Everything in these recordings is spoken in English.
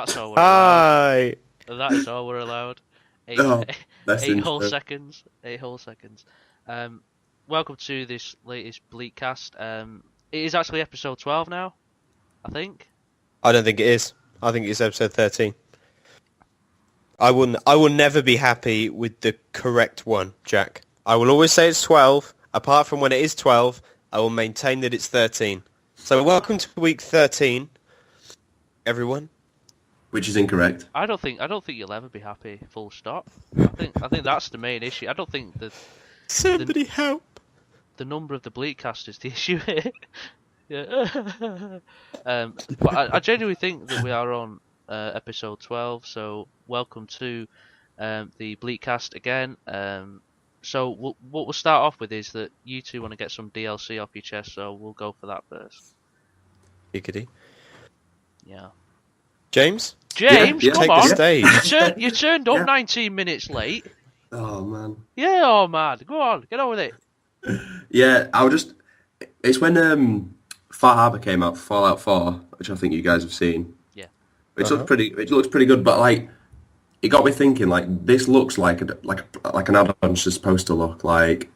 that's all we're allowed. Hi. That is all we're allowed. Eight, That's eight whole seconds. 8 whole seconds. Welcome to this latest Bleatcast. It is actually episode 12 now, I think. I don't think it is. I think it's episode 13. I will never be happy with the correct one, Jack. I will always say it's 12. Apart from when it is 12, I will maintain that it's 13. So welcome to week 13, everyone. Which is incorrect. I don't think you'll ever be happy. Full stop. I think that's the main issue. I don't think that Somebody help. the number of the Bleatcast is the issue here. Yeah. But I genuinely think that we are on episode 12. So welcome to the Bleatcast again. So what we'll start off with is that you two want to get some DLC off your chest, so we'll go for that first. Giggity. Yeah. James? James, Yeah, come take on. the stage. You turned up Yeah. 19 minutes late. Oh, man. Yeah, oh man. Go on, get on with it. Yeah, it's when Far Harbor came out, Fallout 4, which I think you guys have seen. Yeah. It looks pretty good, but like, it got me thinking, like, this looks like an add-on's just supposed to look like.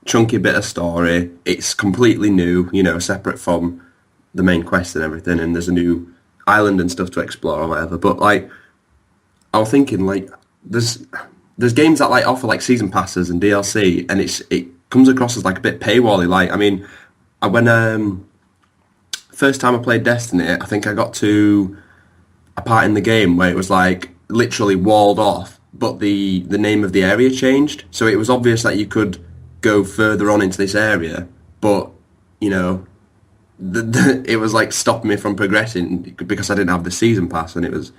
Chunky bit of story. It's completely new, separate from the main quest and everything, and there's a new island and stuff to explore or whatever. But like, I was thinking, like, there's games that like offer like season passes and DLC, and it comes across as like a bit paywally. Like, I mean, when first time I played Destiny, I think I got to a part in the game where it was like literally walled off, but the name of the area changed, so it was obvious that you could go further on into this area, but it was like stopping me from progressing because I didn't have the season pass, and it was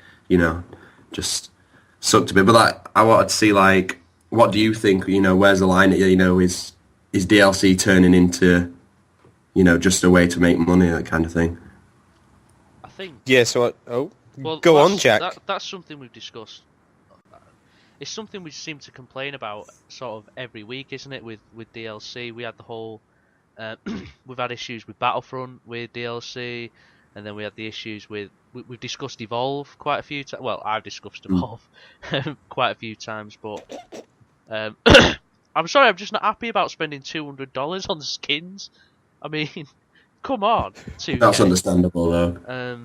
just sucked a bit. But like, I wanted to see, like, what do you think? Where's the line? Is DLC turning into just a way to make money, that kind of thing? I think. Yeah, so Well, go on, Jack. That's something we've discussed. It's something we seem to complain about sort of every week, isn't it? With DLC, we had the whole. We've had issues with Battlefront with DLC, and then we had the issues with. We've discussed Evolve quite a few times. Well, I've discussed Evolve quite a few times, but I'm sorry, I'm just not happy about spending $200 on skins. I mean, come on. 2K. That's understandable, though.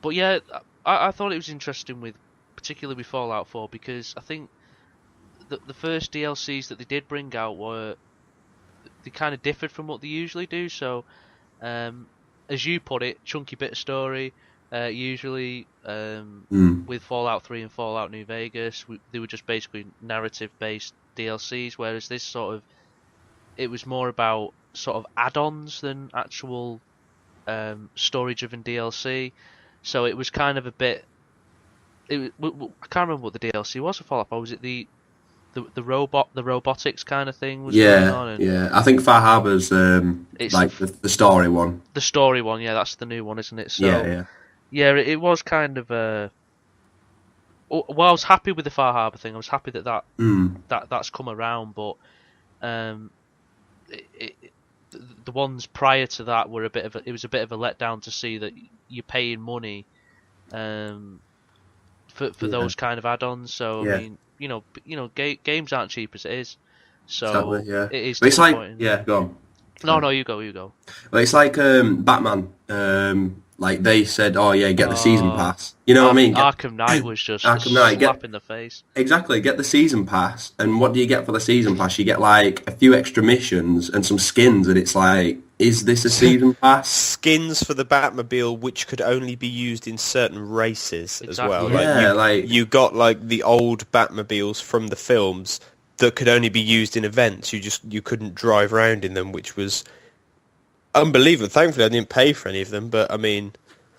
But yeah, I thought it was interesting particularly with Fallout 4, because I think the first DLCs that they did bring out they kind of differed from what they usually do. So, as you put it, chunky bit of story. Usually, with Fallout 3 and Fallout New Vegas, they were just basically narrative-based DLCs, whereas this it was more about sort of add-ons than actual story-driven DLC. So it was kind of a bit. I can't remember what the DLC was for Fallout 4. Was it the robotics kind of thing was going on? Yeah. I think Far Harbor's like the story one. The story one, yeah, that's the new one, isn't it? So, yeah. It was kind of a. Well, I was happy with the Far Harbor thing. I was happy that's come around, but the ones prior to that were it was a bit of a letdown to see that you're paying money for those kind of add-ons. So I mean, games aren't cheap as it is. So exactly, yeah. It is. But it's like, go on. No, you go. Well, it's like Batman. Like they said, get the season pass. You know what I mean? Arkham Knight was just Arkham Knight, slap in the face. Exactly, get the season pass, and what do you get for the season pass? You get like a few extra missions and some skins, and it's like, is this a season pass? Skins for the Batmobile, which could only be used in certain races as well. Yeah, you got like the old Batmobiles from the films that could only be used in events. You couldn't drive around in them, which was unbelievable. Thankfully, I didn't pay for any of them, but I mean,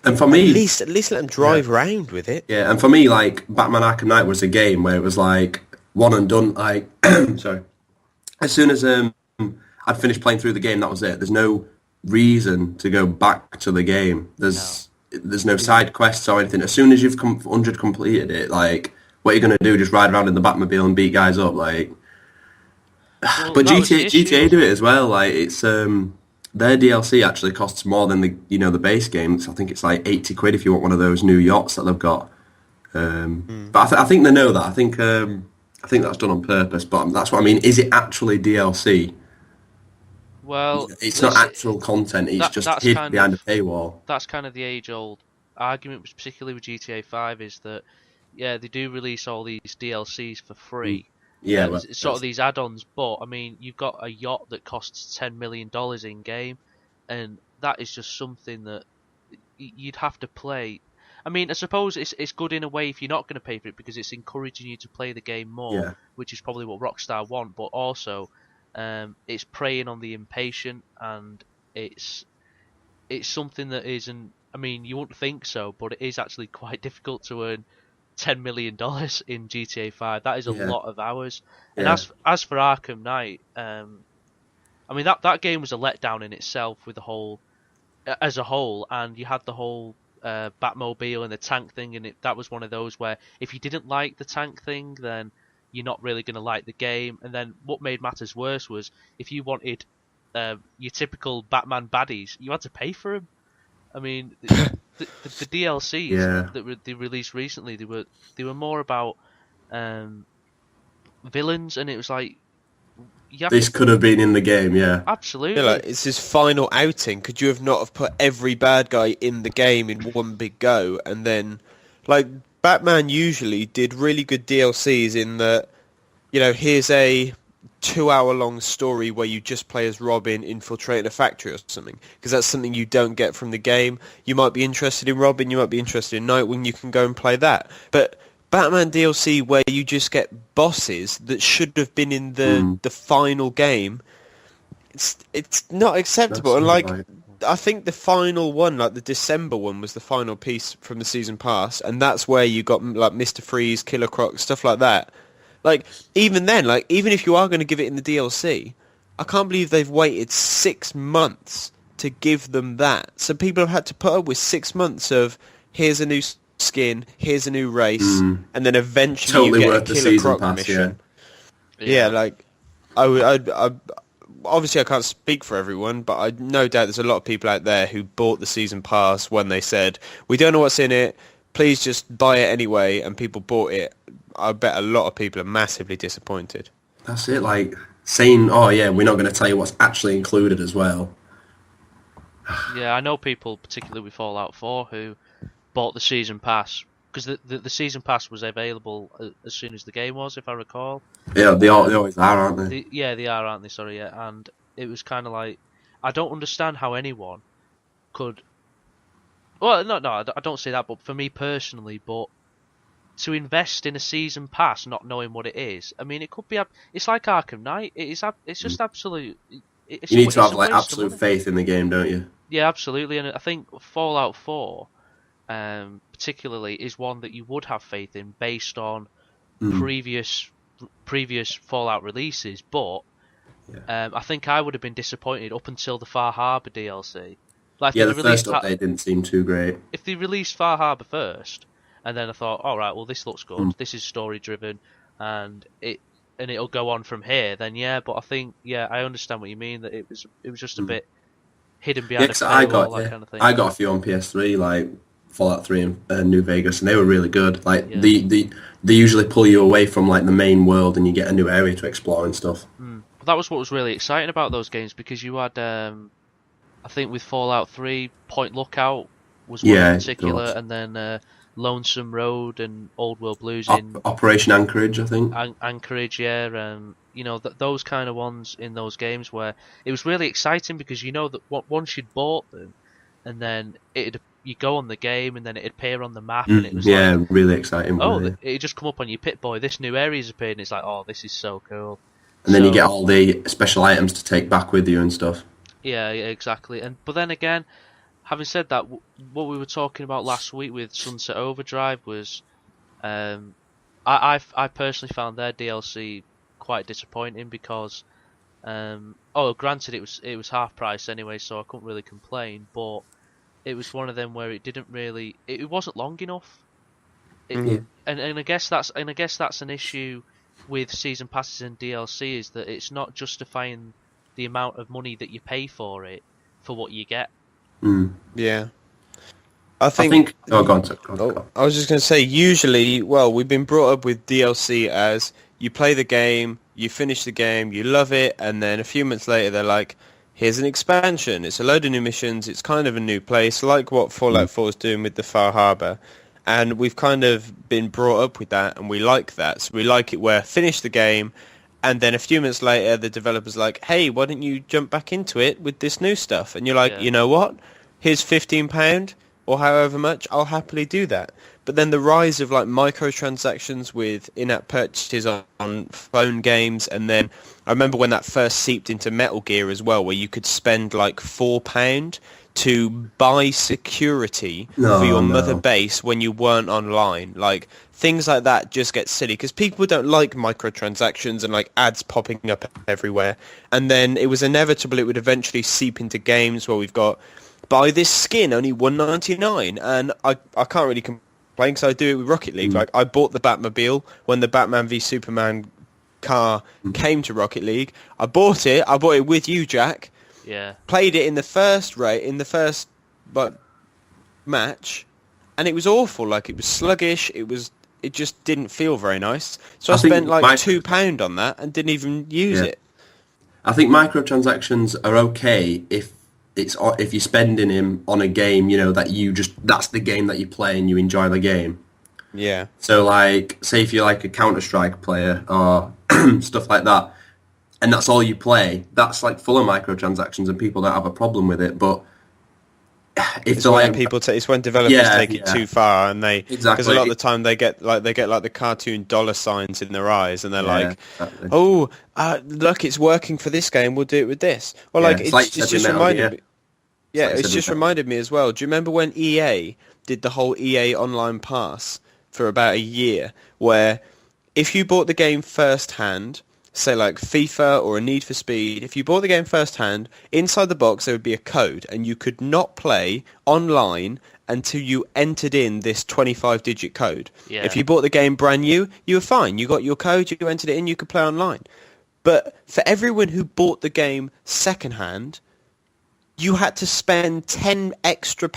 and for me, at least let them drive around with it. Yeah, and for me, like, Batman Arkham Knight was a game where it was like one and done. Like, sorry, as soon as I'd finished playing through the game, that was it. There's no reason to go back to the game. There's no side quests or anything. As soon as you've 100 completed it, like, what are you going to do? Just ride around in the Batmobile and beat guys up, like. Well, but GTA do it as well. Like, it's their DLC actually costs more than the base game. So I think it's like 80 quid if you want one of those new yachts that they've got. But I think they know that. I think that's done on purpose. But that's what I mean. Is it actually DLC? Well, It's not actual content. It's just that's hid kind behind a of paywall. that's kind of the age-old argument, particularly with GTA 5, is that yeah, they do release all these DLCs for free. Yeah, well, It's sort of these add-ons, but I mean, you've got a yacht that costs $10 million in game, and that is just something that you'd have to play. I mean, I suppose it's good in a way if you're not going to pay for it because it's encouraging you to play the game more, yeah, which is probably what Rockstar want. But also, it's preying on the impatient, and it's something that isn't. I mean, you wouldn't think so, but it is actually quite difficult to earn $10 million in GTA 5. That is a yeah, lot of hours. And yeah. as for Arkham Knight, I mean that game was a letdown in itself with the whole as a whole, and you had the whole Batmobile and the tank thing, and that was one of those where if you didn't like the tank thing, then you're not really going to like the game. And then what made matters worse was if you wanted your typical Batman baddies, you had to pay for them. I mean, the DLCs Yeah. that they released recently, they were more about villains, and it was like This could have been in the game, yeah. absolutely. Yeah, like, it's his final outing. Could you have not have put every bad guy in the game in one big go? And then, like, Batman usually did really good DLCs in that, here's a 2-hour-long story where you just play as Robin infiltrating a factory or something. Because that's something you don't get from the game. You might be interested in Robin, you might be interested in Nightwing, you can go and play that. But Batman DLC where you just get bosses that should have been in the final game, it's not acceptable. And like, right. I think the final one, like the December one, was the final piece from the season pass, and that's where you got like Mr. Freeze, Killer Croc, stuff like that. Like, even then, like, even if you are going to give it in the DLC, I can't believe they've waited 6 months to give them that. So people have had to put up with 6 months of here's a new skin, here's a new race, and then eventually Totally you worth get the a Killer season Croc pass, mission. Yeah, like, I obviously I can't speak for everyone, but I no doubt there's a lot of people out there who bought the season pass when they said, we don't know what's in it, please just buy it anyway, and people bought it. I bet a lot of people are massively disappointed. That's it, like, saying, oh yeah, we're not going to tell you what's actually included as well. Yeah, I know people, particularly with Fallout 4, who bought the season pass because the season pass was available as soon as the game was, if I recall. Yeah, they always are, aren't they? They are, aren't they? Sorry, yeah. And it was kind of like, I don't understand how anyone could. Well, no, I don't say that, but for me personally, but to invest in a season pass, not knowing what it is, I mean, it could be. It's like Arkham Knight. It's just absolute. It's You need to it's have a like waste of absolute money. faith in the game, don't you? Yeah, absolutely, and I think Fallout 4, particularly, is one that you would have faith in based on previous Fallout releases. But I think I would have been disappointed up until the Far Harbor DLC. Like, Yeah, if the they first released update didn't seem too great. if they released Far Harbor first, and then I thought, all right, well, this looks good. This is story driven, and it'll go on from here. Then yeah, but I think I understand what you mean. That it was just a bit hidden behind a 'Cause paywall, that kind of thing. I got a few on PS3, like Fallout 3 and New Vegas, and they were really good. Like they usually pull you away from like the main world, and you get a new area to explore and stuff. That was what was really exciting about those games, because you had, I think with Fallout 3, Point Lookout was one in particular, God. and then Lonesome Road and Old World Blues in Operation Anchorage, I think. Anchorage, yeah. Those kind of ones in those games where it was really exciting because you know that once you'd bought them, and then you go on the game, and then it'd appear on the map, and it was like, really exciting. it'd just come up on your Pip-Boy, this new area's appeared, and it's like, oh, this is so cool. And then you get all the special items to take back with you and stuff. Yeah, exactly. But then again, having said that, what we were talking about last week with Sunset Overdrive was, I personally found their DLC quite disappointing because, granted it was half price anyway, so I couldn't really complain. But it was one of them where it didn't really, it wasn't long enough. And I guess that's an issue with season passes and DLC, is that it's not justifying the amount of money that you pay for it. for what you get. Yeah. I think. Oh, go on. I was just going to say, usually, well, we've been brought up with DLC as you play the game, you finish the game, you love it, and then a few months later they're like, here's an expansion. It's a load of new missions. It's kind of a new place, like what Fallout 4 is doing with the Far Harbor. And we've kind of been brought up with that, and we like that. So we like it where finish the game, and then a few months later the developer's like, hey, why don't you jump back into it with this new stuff? And you're like, you know what? Here's £15 or however much, I'll happily do that. But then the rise of like microtransactions with in-app purchases on phone games, and then I remember when that first seeped into Metal Gear as well, where you could spend like £4 to buy security for your mother base when you weren't online. Like things like that just get silly because people don't like microtransactions and like ads popping up everywhere. And then it was inevitable it would eventually seep into games where we've got buy this skin only $1.99, and I can't really complain because I do it with Rocket League. Like I bought the Batmobile when the Batman v Superman car came to Rocket League. I bought it with you, Jack. Yeah. Played it in the first match, and it was awful. Like it was sluggish. It just didn't feel very nice. So I spent like £2 on that and didn't even use it. I think microtransactions are okay if you're spending him on a game, you know, that's the game that you play and you enjoy the game. Yeah. So like, say if you're like a Counter-Strike player or stuff like that, and that's all you play, that's like full of microtransactions and people don't have a problem with it. But it's when it's when developers take it too far, and because a lot of the time they get like the cartoon dollar signs in their eyes, and they're like, exactly. "Oh, look, it's working for this game. We'll do it with this." Well, like it's just reminded me. Yeah, it's just reminded me as well. Do you remember when EA did the whole EA Online Pass for about a year, where if you bought the game first hand, say like FIFA or a Need for Speed, if you bought the game first hand, inside the box there would be a code, and you could not play online until you entered in this 25-digit code. Yeah. If you bought the game brand new, you were fine. You got your code, you entered it in, you could play online. But for everyone who bought the game second hand, you had to spend £10 extra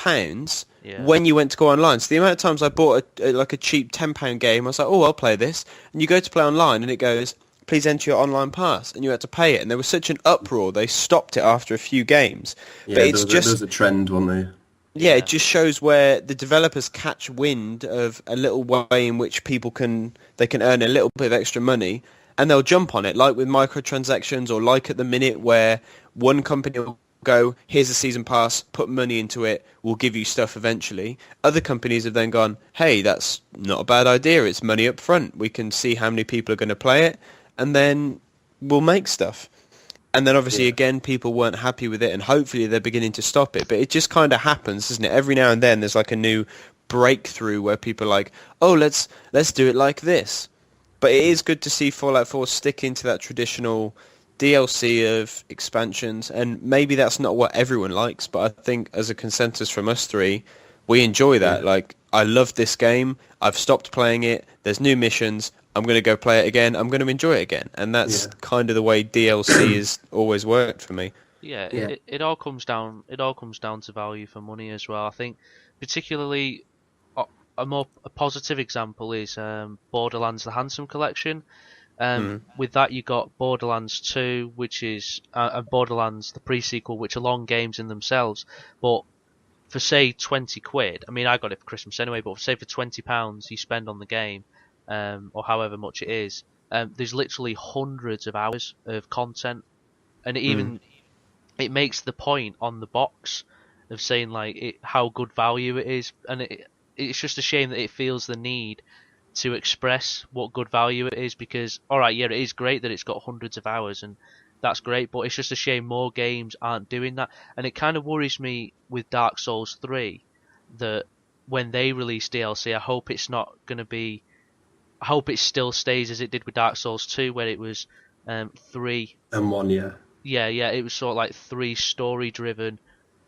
when you went to go online. So the amount of times I bought a cheap £10 game, I was like, oh, I'll play this. And you go to play online and it goes, please enter your online pass, and you had to pay it. And there was such an uproar, they stopped it after a few games. Yeah, but there's a trend, wasn't there? Yeah, it just shows where the developers catch wind of a little way in which people can earn a little bit of extra money, and they'll jump on it, like with microtransactions, or like at the minute where one company will go, here's a season pass, put money into it, we'll give you stuff eventually. Other companies have then gone, hey, that's not a bad idea, it's money up front, we can see how many people are going to play it, and then we'll make stuff. And then obviously again, people weren't happy with it, and hopefully they're beginning to stop it. But it just kind of happens, doesn't it? Every now and then there's like a new breakthrough where people are like, oh, let's do it like this. But it is good to see Fallout 4 stick into that traditional DLC of expansions, and maybe that's not what everyone likes, but I think as a consensus from us three, we enjoy that. Like, I love this game, I've stopped playing it, there's new missions, I'm going to go play it again, I'm going to enjoy it again. And that's kind of the way DLC has always worked for me. Yeah, it all comes down to value for money as well. I think particularly a positive example is Borderlands the Handsome Collection. With that you got Borderlands 2, which is and Borderlands the pre-sequel, which are long games in themselves, but for say £20, I mean I got it for Christmas anyway, but say for £20 you spend on the game, or however much it is, there's literally hundreds of hours of content, and it makes the point on the box of saying like how good value it is, and it's just a shame that it feels the need to express what good value it is, because alright, yeah, it is great that it's got hundreds of hours, and that's great, but it's just a shame more games aren't doing that. And it kind of worries me with Dark Souls 3 that when they release DLC, I hope it's not going to be, I hope it still stays as it did with Dark Souls 2, where it was 3 and 1, yeah, it was sort of like 3 story driven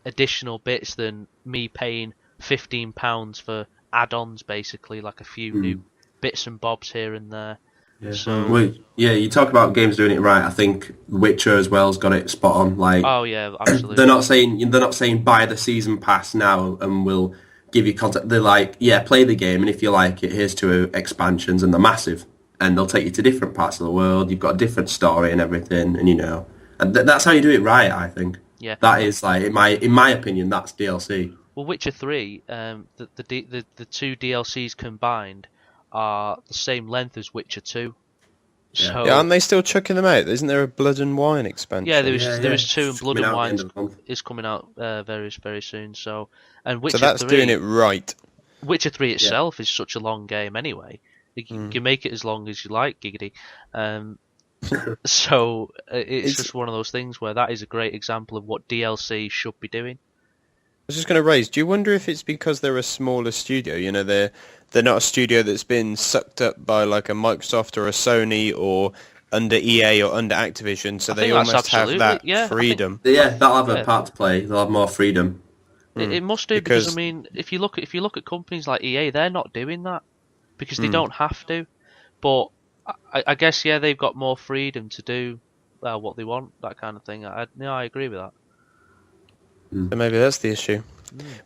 additional bits than me paying £15 for add-ons, basically, like a few new bits and bobs here and there. Yeah. So, Well, yeah, you talk about games doing it right. I think Witcher as well has got it spot on. Like oh yeah, they're absolutely. not saying buy the season pass now and we'll give you content. They're like, yeah, play the game, and if you like it, here's two expansions, and they're massive, and they'll take you to different parts of the world. You've got a different story and everything, and and that's how you do it right. I think Yeah. that is like in my opinion, that's DLC. Well, Witcher 3, the two DLCs combined are the same length as Witcher 2. Yeah. Yeah, So aren't they still chucking them out? Isn't there a Blood and Wine yeah, expansion? there is two, and It's Blood coming and out at the Wine end of the month. is coming out very soon. So, and So that's doing it right. Witcher 3 Yeah. itself is such a long game anyway. You can make it as long as you like, giggity. So it's just one of those things where that is a great example of what DLC should be doing. I was just going to raise, do you wonder if it's because they're a smaller studio? You know, they're not a studio that's been sucked up by like a Microsoft or a Sony or under EA or under Activision, so I they think that's almost have absolutely- that yeah, I think- freedom. Yeah, they'll have Yeah. a part to play. They'll have more freedom. It must do because I Because- mean, if you look at companies like EA, they're not doing that because they Hmm. don't have to. But I guess yeah, they've got more freedom to do what they want, that kind of thing. I agree with that. So maybe that's the issue.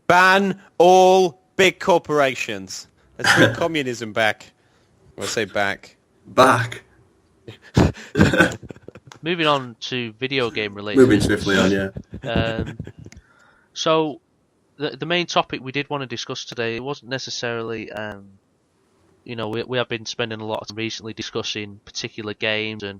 Ban all big corporations. Let's bring communism back. I say back. Back. Moving on to video game related. Moving swiftly on, yeah. So the main topic we did want to discuss today, it wasn't necessarily we have been spending a lot of time recently discussing particular games, and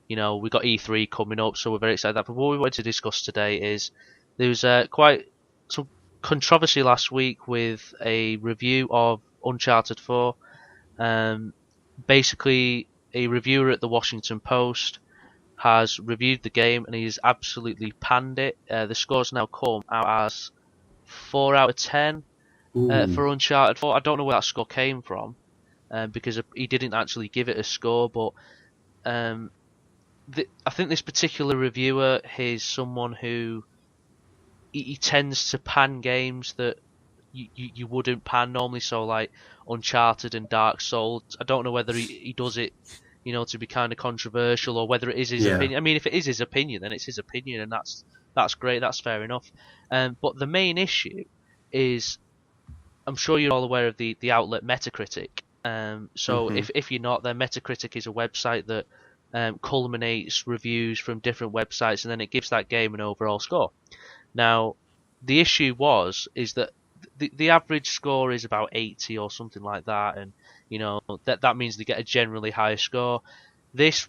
we got E3 coming up, so we're very excited about that. But what we wanted to discuss today is there was quite some controversy last week with a review of Uncharted 4. Basically, a reviewer at the Washington Post has reviewed the game and he's absolutely panned it. The score's now come out as 4 out of 10 for Uncharted 4. I don't know where that score came from because he didn't actually give it a score, but I think this particular reviewer is someone who he tends to pan games that you wouldn't pan normally, so like Uncharted and Dark Souls. I don't know whether he does it to be kind of controversial, or whether it is his opinion. I mean, if it is his opinion, then it's his opinion, and that's great, that's fair enough. But the main issue is, I'm sure you're all aware of the outlet Metacritic. So if you're not, then Metacritic is a website that culminates reviews from different websites, and then it gives that game an overall score. Now, the issue is that the average score is about 80 or something like that, and that means they get a generally higher score. This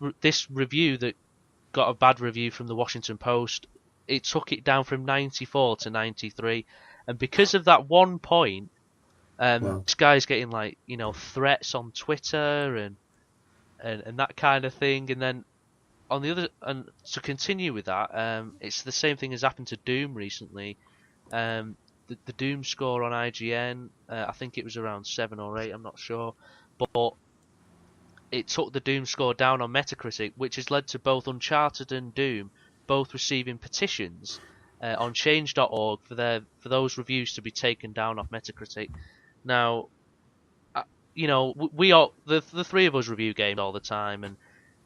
review that got a bad review from the Washington Post, it took it down from 94 to 93, and because of that 1 point, this guy's getting threats on Twitter and that kind of thing. And then on the other, and to continue with that, it's the same thing as happened to Doom recently. The Doom score on IGN, I think it was around 7 or 8, I'm not sure, but it took the Doom score down on Metacritic, which has led to both Uncharted and Doom both receiving petitions on change.org for those reviews to be taken down off Metacritic. Now, we all the three of us review games all the time, and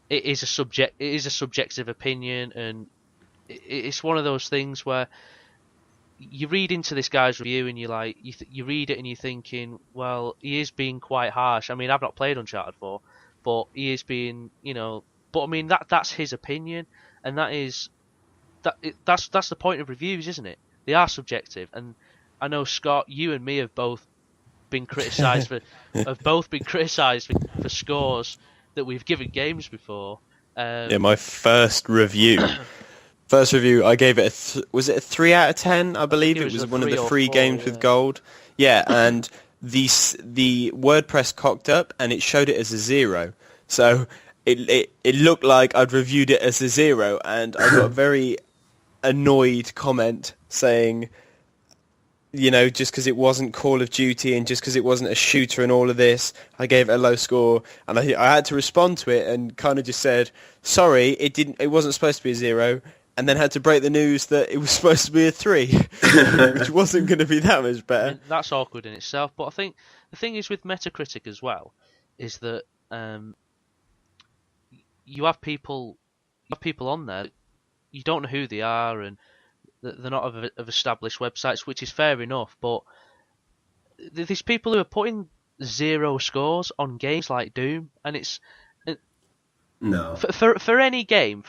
it is a subjective opinion, and it's one of those things where you read into this guy's review and you read it and you're thinking, well, he is being quite harsh. I mean, I've not played Uncharted 4, but he is being, but I mean that's his opinion, and that's the point of reviews, isn't it? They are subjective, and I know Scott, you and me have both been criticised for scores that we've given games before. Yeah, my first review. I gave it was it a 3 out of 10? I believe it was one of the free games with gold. Yeah, and the WordPress cocked up and it showed it as a 0. So it looked like I'd reviewed it as a 0, and I got a very annoyed comment saying, just because it wasn't Call of Duty and just because it wasn't a shooter and all of this, I gave it a low score, and I had to respond to it and kind of just said, sorry, it wasn't supposed to be a 0. And then had to break the news that it was supposed to be a 3, which wasn't going to be that much better. I mean, that's awkward in itself. But I think the thing is with Metacritic as well, is that you have people on there. You don't know who they are, and they're not of established websites, which is fair enough. But there's people who are putting 0 scores on games like Doom, and it's No. for any game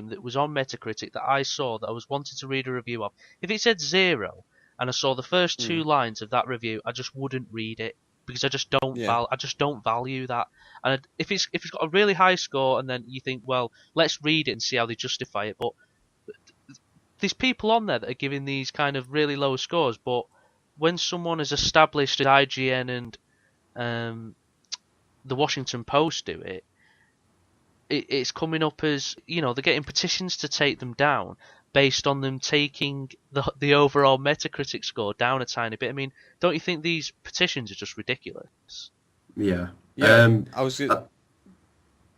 that was on Metacritic that I saw that I was wanting to read a review of. If it said 0 and I saw the first 2 lines of that review, I just wouldn't read it because I just don't value that. And if it's got a really high score, and then you think, well, let's read it and see how they justify it. But there's people on there that are giving these kind of really low scores, but when someone has established as IGN and the Washington Post do it, it's coming up as, they're getting petitions to take them down based on them taking the overall Metacritic score down a tiny bit. I mean, don't you think these petitions are just ridiculous? Yeah. I was.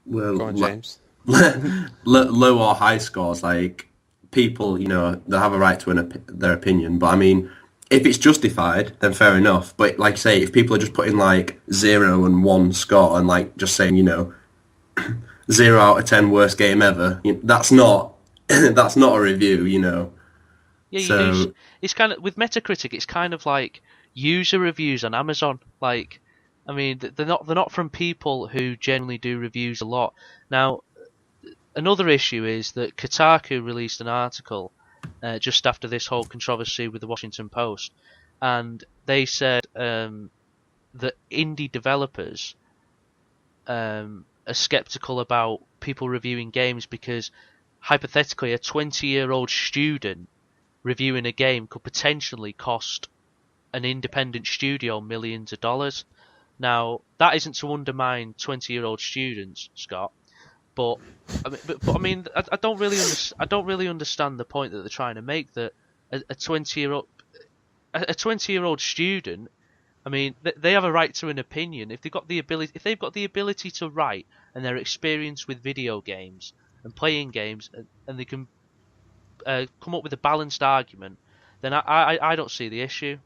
Well, go on, James. Low or high scores, like people, they have a right to their opinion. But I mean, if it's justified, then fair enough. But like say, if people are just putting like 0 and 1 score and like just saying, 0 out of 10 worst game ever, that's not that's not a review, Yeah, so, it's kind of with Metacritic. It's kind of like user reviews on Amazon. Like, I mean, they're not from people who generally do reviews a lot. Now, another issue is that Kotaku released an article just after this whole controversy with the Washington Post, and they said that indie developers are skeptical about people reviewing games because, hypothetically, a 20-year-old student reviewing a game could potentially cost an independent studio millions of dollars. Now, that isn't to undermine 20-year-old students, Scott, but I mean, I don't really understand the point that they're trying to make, that a 20-year-old student, I mean, they have a right to an opinion if they've got the ability to write, and their experience with video games and playing games, and they can come up with a balanced argument, then I don't see the issue.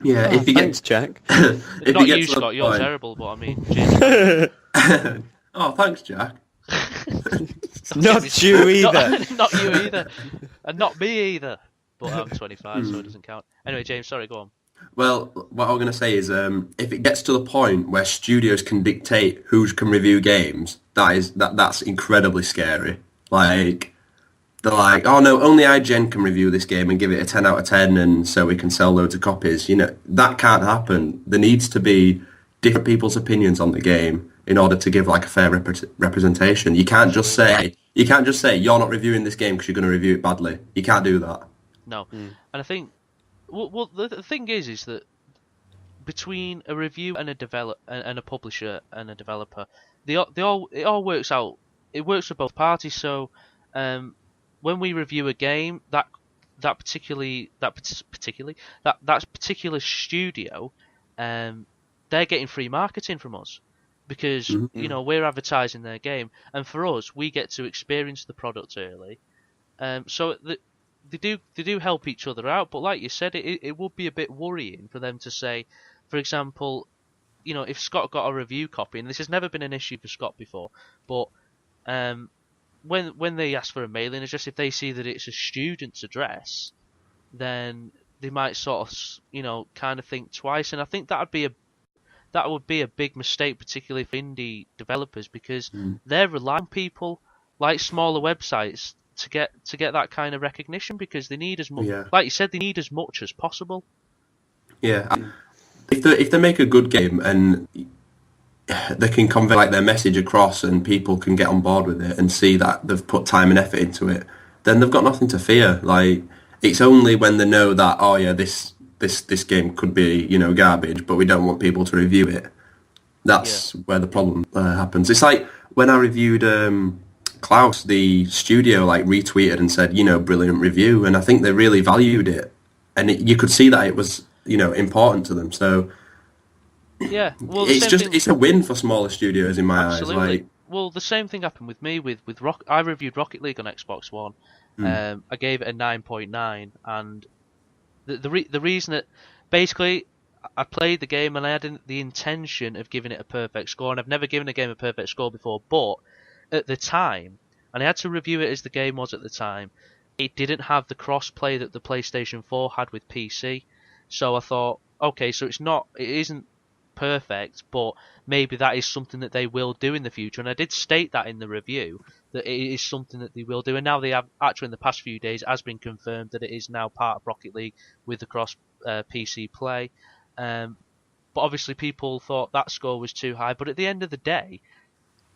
Yeah, if you thanks, Jack. Not you, Scott. You're terrible, but I mean, James. Oh, thanks, Jack. Not you either. Not you either, and not me either. But I'm 25, so it doesn't count. Anyway, James, sorry, go on. Well, what I'm going to say is, if it gets to the point where studios can dictate who can review games, that's incredibly scary. Like, they're like, oh no, only IGN can review this game and give it a 10 out of 10, and so we can sell loads of copies. That can't happen. There needs to be different people's opinions on the game in order to give like a fair representation. You can't just say you're not reviewing this game because you're going to review it badly. You can't do that. No, and I think. Well, the thing is that between a review and a publisher and a developer, it all works out. It works for both parties. So, when we review a game, that particular studio, they're getting free marketing from us because we're advertising their game, and for us, we get to experience the product early. So They do help each other out, but like you said, it would be a bit worrying for them to say, for example, if Scott got a review copy, and this has never been an issue for Scott before, but when they ask for a mailing address, if they see that it's a student's address, then they might sort of kind of think twice, and I think that would be a big mistake, particularly for indie developers, because they're relying on people like smaller websites to get that kind of recognition, because they need as much, like you said, they need as much as possible. Yeah, if they make a good game and they can convey like their message across, and people can get on board with it and see that they've put time and effort into it, then they've got nothing to fear. Like, it's only when they know that, oh yeah, this game could be garbage, but we don't want people to review it. That's where the problem happens. It's like when I reviewed Klaus, the studio retweeted and said, brilliant review, and I think they really valued it, and you could see that it was, important to them. So yeah, well, it's a win for smaller studios in my eyes. Well, the same thing happened with me with I reviewed Rocket League on Xbox One. I gave it a 9.9, and the reason that basically I played the game and I had the intention of giving it a perfect score, and I've never given a game a perfect score before, but at the time, and I had to review it as the game was at the time, it didn't have the cross-play that the PlayStation 4 had with PC. So I thought, okay, so it isn't perfect, but maybe that is something that they will do in the future. And I did state that in the review, that it is something that they will do. And now they have, actually in the past few days, has been confirmed that it is now part of Rocket League with the cross PC play. But obviously people thought that score was too high. But at the end of the day,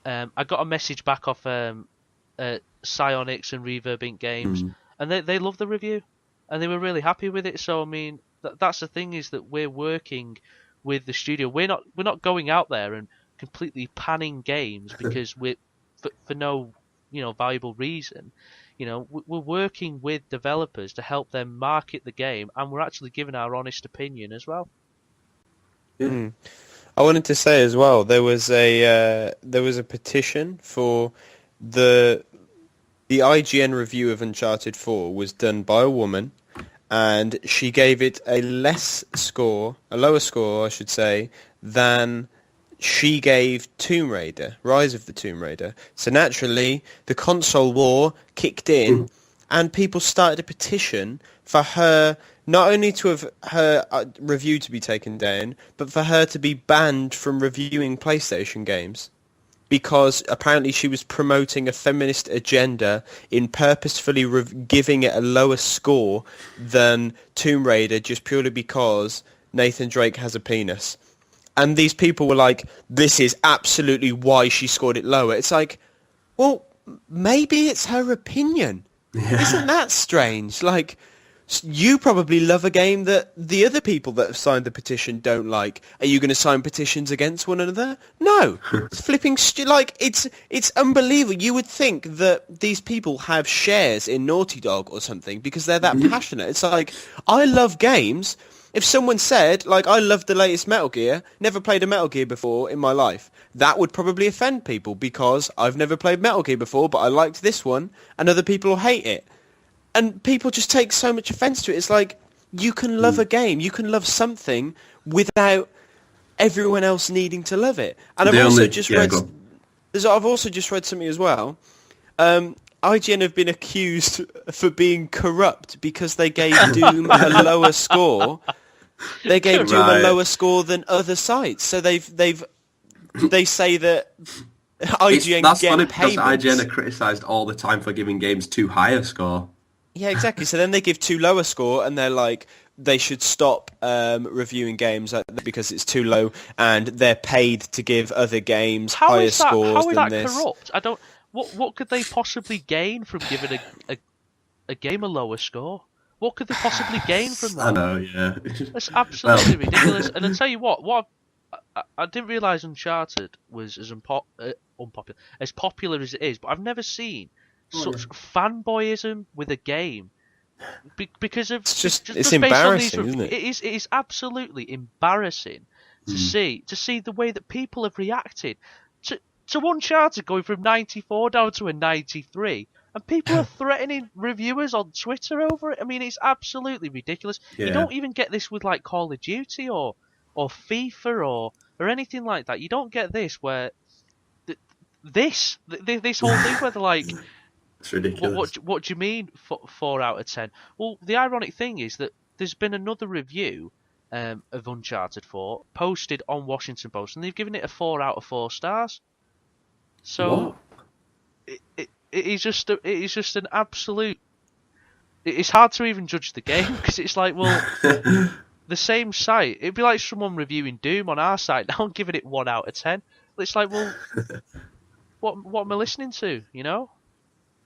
I got a message back off Psyonix and Reverb Inc. Games, and they loved the review, and they were really happy with it. So I mean, that's the thing, is that we're working with the studio. We're not going out there and completely panning games because we're for no valuable reason. We're working with developers to help them market the game, and we're actually giving our honest opinion as well. I wanted to say as well, there was a petition for the IGN review of Uncharted 4 was done by a woman, and she gave it a lower score, I should say, than she gave Tomb Raider, Rise of the Tomb Raider. So naturally, the console war kicked in, and people started a petition for her, not only to have her review to be taken down, but for her to be banned from reviewing PlayStation games. Because apparently she was promoting a feminist agenda in purposefully giving it a lower score than Tomb Raider just purely because Nathan Drake has a penis. And these people were like, this is absolutely why she scored it lower. It's like, well, maybe it's her opinion. Yeah. Isn't that strange? Like, you probably love a game that the other people that have signed the petition don't like. Are you going to sign petitions against one another? No. It's flipping it's unbelievable. You would think that these people have shares in Naughty Dog or something because they're that passionate. It's like, I love games. If someone said, like, I love the latest Metal Gear, never played a Metal Gear before in my life, that would probably offend people because I've never played Metal Gear before, but I liked this one, and other people will hate it. And people just take so much offence to it. It's like, you can love a game, you can love something without everyone else needing to love it. And I've also just read something as well. IGN have been accused for being corrupt because they gave Doom a lower score. They gave Doom a lower score than other sites. So they say that IGN that's get funny payments. Because IGN are criticised all the time for giving games too high a score. Yeah, exactly. So then they give too low a score, and they're like, they should stop reviewing games because it's too low, and they're paid to give other games higher scores than this. How is that corrupt? I don't. What could they possibly gain from giving a game a lower score? What could they possibly gain from that? I know, yeah. That's absolutely ridiculous. And I tell you what I didn't realise Uncharted was as unpopular, as popular as it is, but I've never seen such fanboyism with a game because of it's embarrassing, isn't it? It is absolutely embarrassing to see the way that people have reacted to Uncharted going from 94 down to a 93, and people are threatening reviewers on Twitter over it. I mean, it's absolutely ridiculous. Yeah. You don't even get this with like Call of Duty or FIFA or anything like that. You don't get this where this whole thing where they're like, it's ridiculous. What do you mean 4 out of 10? Well, the ironic thing is that there's been another review of Uncharted 4 posted on Washington Post, and they've given it a 4 out of 4 stars. So it is just an absolute. It's hard to even judge the game because it's like, well, the same site. It'd be like someone reviewing Doom on our site now and giving it 1 out of 10. It's like, well, what am I listening to? You know?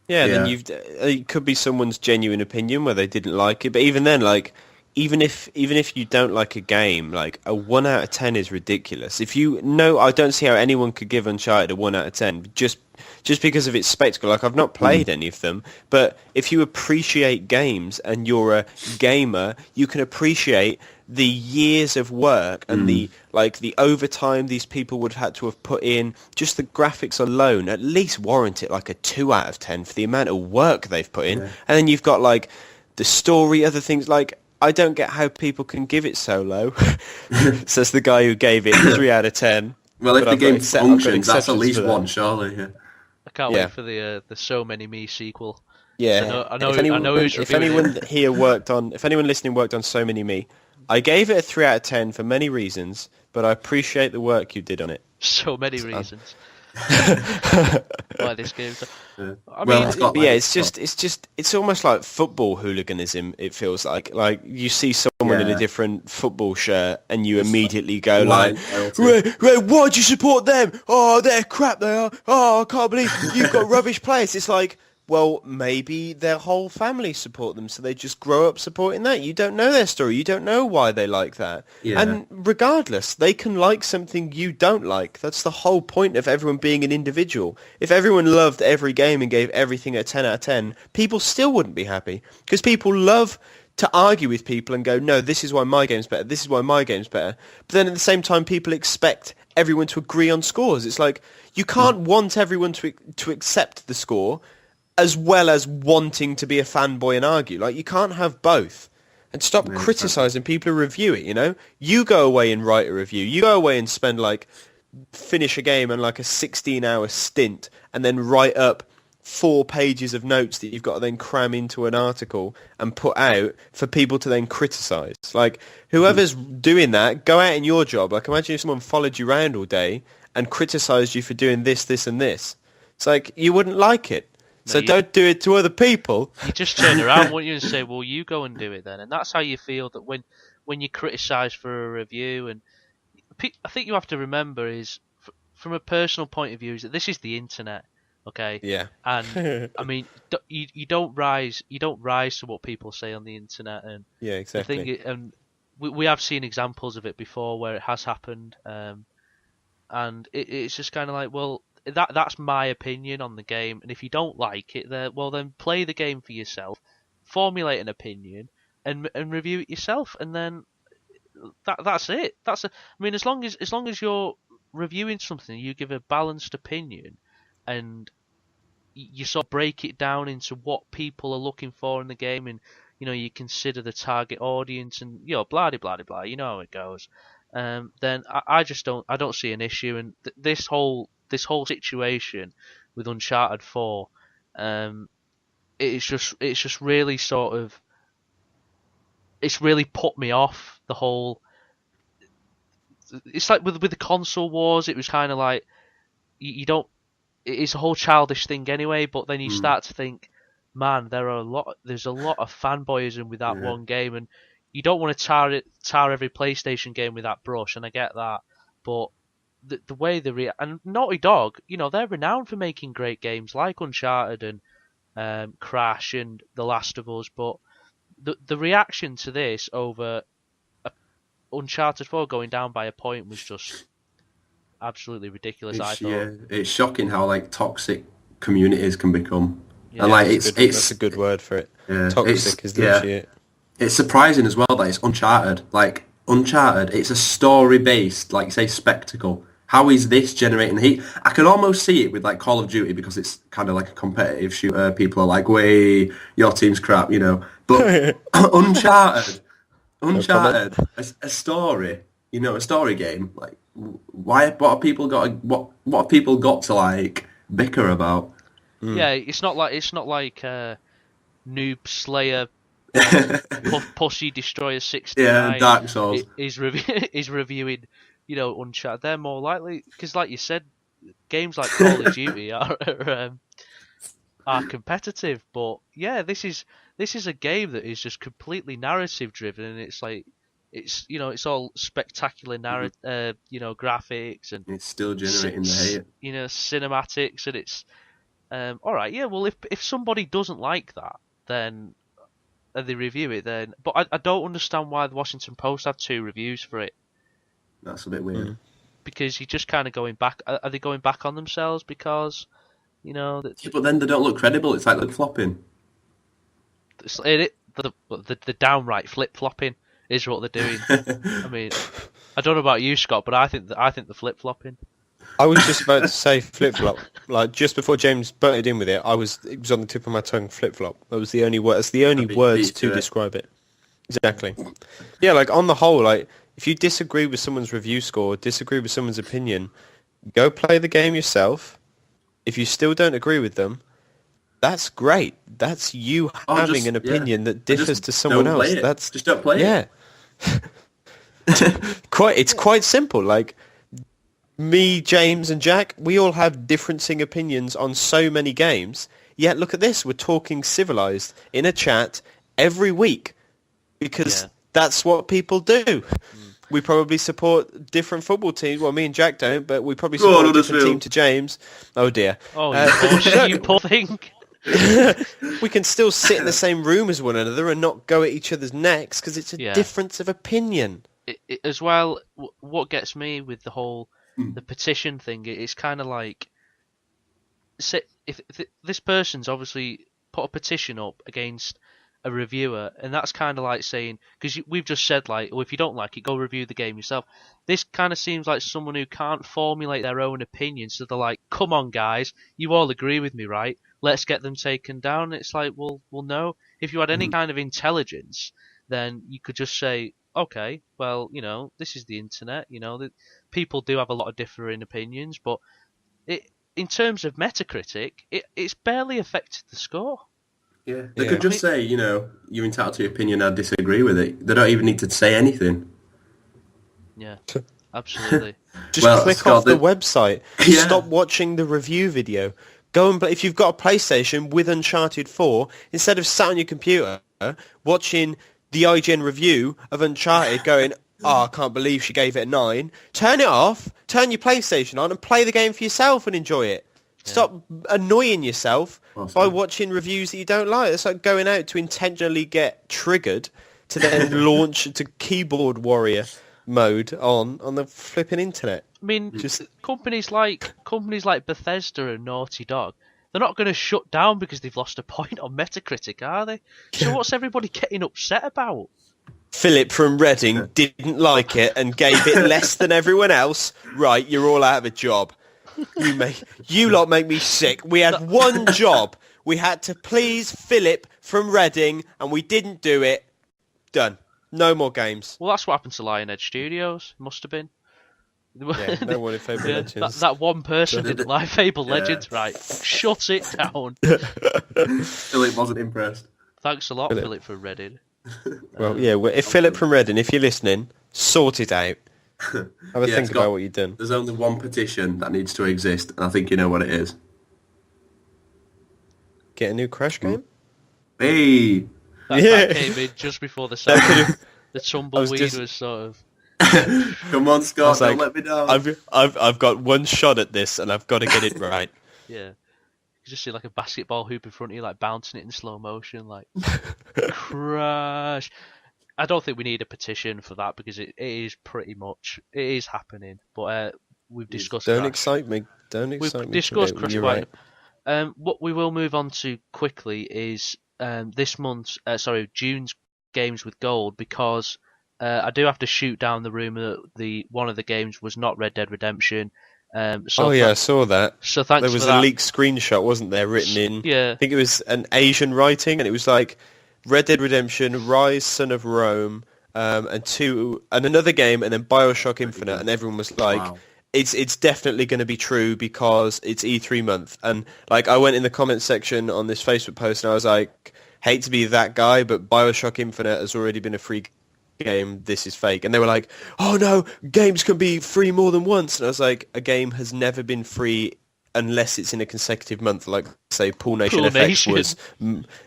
Yeah, then it could be someone's genuine opinion where they didn't like it, but even then, like, even if you don't like a game, like a 1 out of 10 is ridiculous. I don't see how anyone could give Uncharted a 1 out of 10 just because of its spectacle. Like, I've not played any of them, but if you appreciate games and you're a gamer, you can appreciate the years of work and the overtime these people would have had to have put in. Just the graphics alone at least warrant it like a 2 out of 10 for the amount of work they've put in. And then you've got like the story, other things. Like, I don't get how people can give it so low. Says the guy who gave it 3 out of 10. Well, if the game functions, that's at least 1, surely. Yeah. I can't Yeah. wait for the So Many Me sequel. Yeah. I know who's If reviewing anyone it. here if anyone listening worked on So Many Me, I gave it a 3 out of 10 for many reasons, but I appreciate the work you did on it. So many reasons why this game's. Yeah. I Well, mean, it's got But yeah, like- it's almost like football hooliganism. It feels like you see someone in a Yeah. different football shirt and you immediately go blind like, loyalty. why'd you support them? Oh, they're crap. They are. Oh, I can't believe you've got rubbish players. It's like, well, maybe their whole family support them, so they just grow up supporting that. You don't know their story. You don't know why they like that. Yeah. And regardless, they can like something you don't like. That's the whole point of everyone being an individual. If everyone loved every game and gave everything a 10 out of 10, people still wouldn't be happy. Because people love to argue with people and go, no, this is why my game's better, this is why my game's better. But then at the same time, people expect everyone to agree on scores. It's like, you can't want everyone to accept the score as well as wanting to be a fanboy and argue. Like, you can't have both. And stop criticising people who review it, you know? You go away and write a review. You go away and finish a game on like a 16-hour stint and then write up 4 pages of notes that you've got to then cram into an article and put out for people to then criticise. Like, whoever's doing that, go out in your job. Like, imagine if someone followed you around all day and criticised you for doing this, this and this. It's like, you wouldn't like it. So don't do it to other people. You just turn around, wouldn't you, and say, well, you go and do it then. And that's how you feel that when you're criticised for a review. And I think you have to remember is, from a personal point of view, is that this is the internet, okay? Yeah. And, I mean, you don't rise to what people say on the internet. And Yeah, exactly. I think and we have seen examples of it before where it has happened. And it's just kind of like, well, that's my opinion on the game, and if you don't like it, then play the game for yourself, formulate an opinion, and review it yourself, and then that's it. I mean, as long as you're reviewing something, you give a balanced opinion, and you sort of break it down into what people are looking for in the game, and you consider the target audience, and blah de blah de blah. You know how it goes. Then I just don't see an issue, and this whole situation with Uncharted 4, it's just really sort of, it's really put me off the whole. It's like with the console wars, it was kind of like you don't. It's a whole childish thing anyway, but then you start to think, man, there's a lot of fanboyism with that one game, and you don't want to tar every PlayStation game with that brush, and I get that, but the way and Naughty Dog, they're renowned for making great games like Uncharted and Crash and The Last of Us, but the reaction to this over Uncharted 4 going down by a point was just absolutely ridiculous. I thought. Yeah, it's shocking how like toxic communities can become, Yeah, and like that's a good word for it. Yeah, Toxic is literally it. It's surprising as well that it's Uncharted. Like Uncharted, it's a story-based, like say, spectacle. How is this generating heat? I can almost see it with like Call of Duty because it's kind of like a competitive shooter. People are like, "Way, your team's crap," But Uncharted, a story, a story game. Like, what have people got to like bicker about? Yeah, it's not like Noob Slayer, Pussy Destroyer 69. Yeah, Dark Souls is reviewing, Uncharted. They're more likely, because like you said, games like Call of Duty are competitive. But yeah, this is a game that is just completely narrative driven, and it's like it's all spectacular graphics, and it's still generating the hate. Cinematics, and it's all right. Yeah, well, if somebody doesn't like that, then they review it. Then, but I don't understand why the Washington Post had 2 reviews for it. That's a bit weird. Because you're just kind of going back. Are they going back on themselves because, that? Yeah, but then they don't look credible. It's like flopping. The downright flip flopping is what they're doing. I mean, I don't know about you, Scott, but I think the flip flopping. I was just about to say flip-flop. Like, just before James butted in with it, it was on the tip of my tongue, flip-flop. That was the only word. That's the only words to describe it. Exactly. Yeah, like, on the whole, like, if you disagree with someone's review score, disagree with someone's opinion, go play the game yourself, if you still don't agree with them, that's great. That's you having an opinion that differs to someone else. That's just don't play it. It's quite simple. Like me, James, and Jack, we all have differing opinions on so many games. Yet look at this: we're talking civilized in a chat every week because that's what people do. We probably support different football teams. Well, me and Jack don't, but we probably support a different team to James. Oh dear. Oh, you poor thing. We can still sit in the same room as one another and not go at each other's necks because it's a difference of opinion. As well, what gets me with the whole the petition thing, it's kind of like, if this person's obviously put a petition up against a reviewer, and that's kind of like saying, because we've just said like, well, if you don't like it, go review the game yourself. This kind of seems like someone who can't formulate their own opinion, so they're like, come on guys, you all agree with me, right? Let's get them taken down. It's like, well no. If you had any kind of intelligence, then you could just say, okay, well, this is the internet, people do have a lot of differing opinions, but in terms of Metacritic, it's barely affected the score. Yeah, they could just say, you're entitled to your opinion, I disagree with it. They don't even need to say anything. Yeah, absolutely. Just click off the website. Stop watching the review video. Go and if you've got a PlayStation with Uncharted 4, instead of sat on your computer watching the IGN review of Uncharted going, I can't believe she gave it a 9, turn it off, turn your PlayStation on and play the game for yourself and enjoy it. Stop annoying yourself by watching reviews that you don't like. It's like going out to intentionally get triggered to then launch to keyboard warrior mode on the flipping internet. I mean, just companies like Bethesda and Naughty Dog, they're not going to shut down because they've lost a point on Metacritic, are they? So what's everybody getting upset about? Philip from Reading didn't like it and gave it less than everyone else. Right, you're all out of a job. You lot make me sick. We had one job. We had to please Philip from Reading, and we didn't do it. Done. No more games. Well, that's what happened to Lion Edge Studios. Must have been. Yeah, no one in Fable Legends. That one person didn't like Fable Legends, right? Shut it down. Philip wasn't impressed. Thanks a lot, Philip from Reading. Well, if Philip from Reading, if you're listening, sort it out. Have a think about what you've done. There's only one petition that needs to exist, and I think you know what it is. Get a new Crash game? Hey! That came in just before the sound. The tumbleweed was sort of... Come on, Scott, don't let me down. I've got one shot at this, and I've got to get it right. Yeah. You just see like a basketball hoop in front of you, like bouncing it in slow motion, like... Crash! I don't think we need a petition for that because it is happening. But we've discussed. Don't excite me. We've discussed Crash. Right. What we will move on to quickly is June's games with gold, because I do have to shoot down the rumor that one of the games was not Red Dead Redemption. I saw that. So thanks. There was for that. a leaked screenshot, wasn't there, written in? Yeah. I think it was an Asian writing, and it was like Red Dead Redemption, Rise, Son of Rome, and another game, and then BioShock Infinite, and everyone was like, wow. It's definitely going to be true because it's E3 month. And like I went in the comments section on this Facebook post, and I was like, hate to be that guy, but BioShock Infinite has already been a free game. This is fake. And they were like, oh no, games can be free more than once. And I was like, a game has never been free unless it's in a consecutive month, like say Pool Nation FX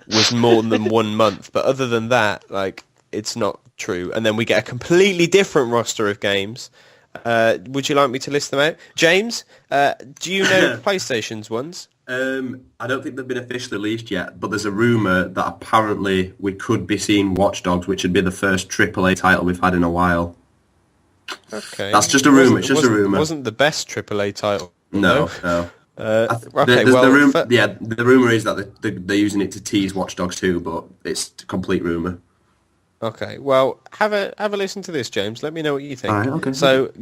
was more than 1 month. But other than that, like it's not true. And then we get a completely different roster of games. Would you like me to list them out, James? Do you know PlayStation's ones? I don't think they've been officially released yet, but there's a rumour that apparently we could be seeing Watch Dogs, which would be the first AAA title we've had in a while. Okay, that's just a rumour. It's just a rumour. Wasn't the best AAA title? No. Okay, the rumour is that they're using it to tease Watch Dogs 2, but it's a complete rumour. Okay, well, have a listen to this, James. Let me know what you think. All right, okay. So,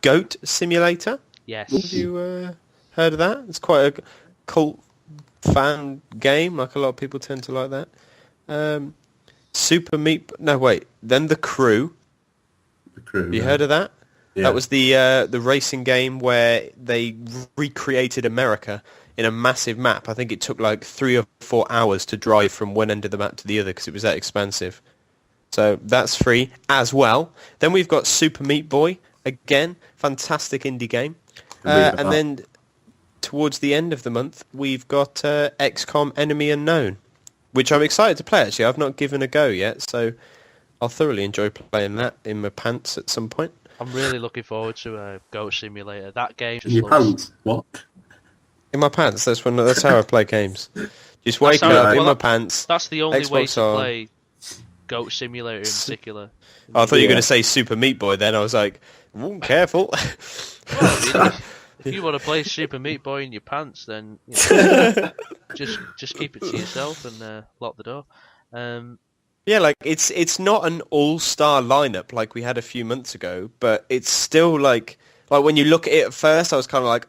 Goat Simulator. Yes. Have you heard of that? It's quite a cult fan game. Like a lot of people tend to like that. Super Meat. No, wait. Then The Crew. The Crew. Have you heard of that? Yeah. That was the racing game where they recreated America in a massive map. I think it took like 3 or 4 hours to drive from one end of the map to the other because it was that expansive. So that's free as well. Then we've got Super Meat Boy. Again, fantastic indie game. And then towards the end of the month, we've got XCOM Enemy Unknown, which I'm excited to play, actually. I've not given a go yet, so I'll thoroughly enjoy playing that in my pants at some point. I'm really looking forward to Goat Simulator. That game just In your pants? What? In my pants, that's how I play games. Just wake That's how- up in well, my pants. That's the only way Xbox to on. play Goat Simulator in particular. Oh, I thought you were Yeah. going to say Super Meat Boy then. I was like, ooh, careful. Well, if you want to play Super Meat Boy in your pants, then just keep it to yourself and lock the door. Yeah, like it's not an all-star lineup like we had a few months ago, but it's still like when you look at it at first, I was kind of like,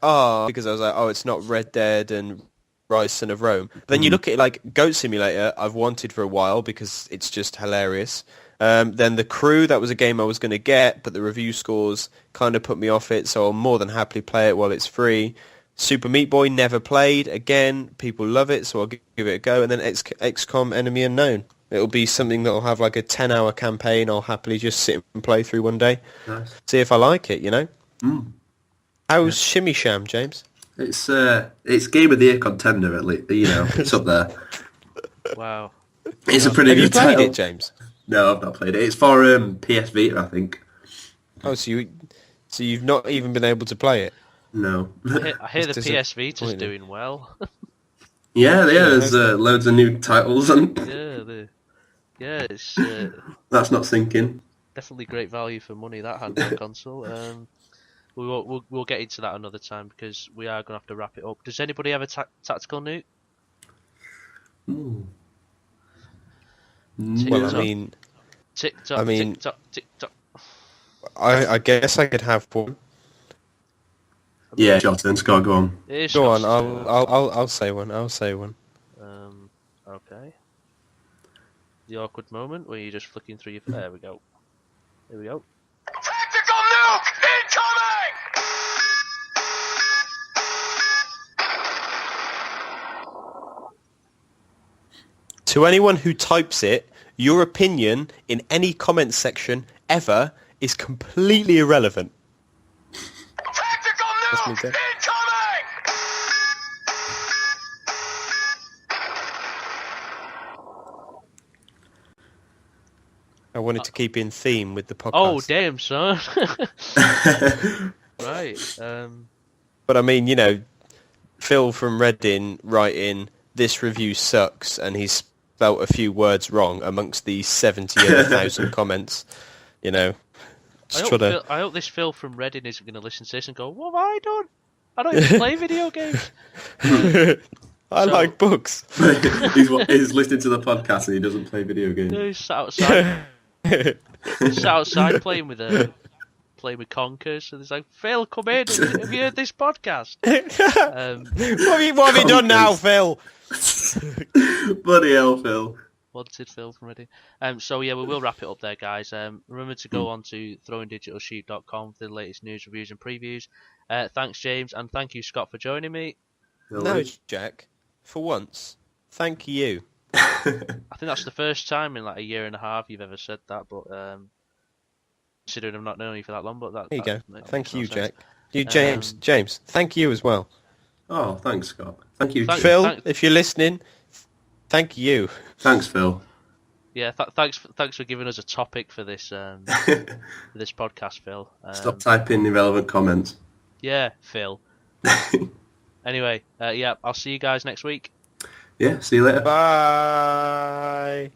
because I was like, it's not Red Dead and Rise Son of Rome. But then you look at it like Goat Simulator, I've wanted for a while because it's just hilarious. Then The Crew, that was a game I was going to get, but the review scores kind of put me off it, so I'll more than happily play it while it's free. Super Meat Boy, never played. Again, people love it, so I'll give it a go. And then XCOM Enemy Unknown. It'll be something that'll have like a 10-hour campaign. I'll happily just sit and play through one day. Nice. See if I like it, you know? Mm. How's Shimmy Sham, James? It's Game of the Year contender, at least. You know, it's up there. Wow. It's a pretty Have you good played title. it, James? No, I've not played it. It's for PS Vita, I think. Oh, so you've not even been able to play it? No. I hear the It's PS Vita's disappointing. doing well. Yeah, there's loads of new titles, and It's that's not sinking. definitely great value for money, that handheld console. We'll get into that another time because we are going to have to wrap it up. Does anybody have a tactical Newt? Ooh. Well, I mean, Tick tock, I mean- tick tock, tick tock. I guess I could have one. Yeah, Johnson, Scott, go on. It is Go on, Scott's I'll say one. I'll say one. turn. Okay. The awkward moment where you're just flicking through your. There we go. Here we go. Tactical nuke incoming! To anyone who types it, your opinion in any comment section ever is completely irrelevant. Tactical That's me, nuke Tim. incoming! I wanted to keep in theme with the podcast. Oh damn, son! Right. But I mean, you know, Phil from Reading writing, this review sucks, and he's spelt a few words wrong amongst the 70,000 comments. You know, just try to... I hope this Phil from Reading isn't going to listen to this and go, "What have I done? I don't even play video games." I So- like books. he's listening to the podcast and he doesn't play video games. He's sat outside, playing with conkers, and he's like, "Phil, come in. Have you heard this podcast?" What have you done now, Phil? Bloody hell, Phil. Wanted Phil from Reading. So yeah, we will wrap it up there, guys. Remember to go on to throwingdigitalsheep.com for the latest news, reviews, and previews. Thanks, James, and thank you, Scott, for joining me. No, Jack. For once, thank you. I think that's the first time in like a year and a half you've ever said that, but considering I've not known you for that long, but that There you go. that makes Thank no you, sense. Jack. You, James. James, thank you as well. Oh, thanks, Scott. Thank you. Thank- Phil, if you're listening, thank you. Thanks, Phil. Yeah, thanks for giving us a topic for this for this podcast, Phil. Stop typing irrelevant comments. Yeah, Phil. Anyway, yeah, I'll see you guys next week. Yeah, see you later. Bye.